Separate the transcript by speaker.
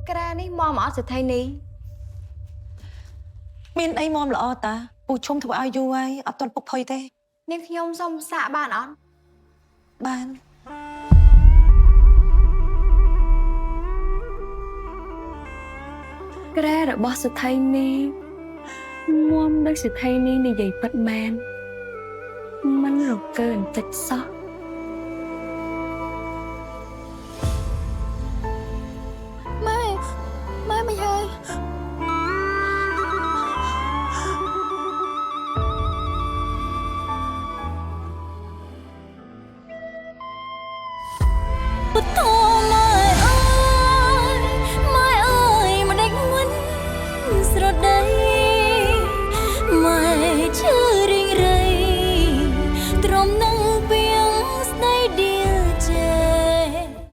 Speaker 1: ក្រែនេះមកអត់សិទ្ធិនេះ
Speaker 2: មានអីមមល្អតាពូឈុំធ្វើឲ្យយូរហើយអត់ទាន់ពុកផុយទេ
Speaker 1: នាងខ្ញុំសុំសាកបានអត់
Speaker 2: បាន
Speaker 1: ក្រែរបស់សិទ្ធិនេះមុំដូចសិទ្ធិនេះនិយាយពិតមែនមិនរកើបន្តិចសោះ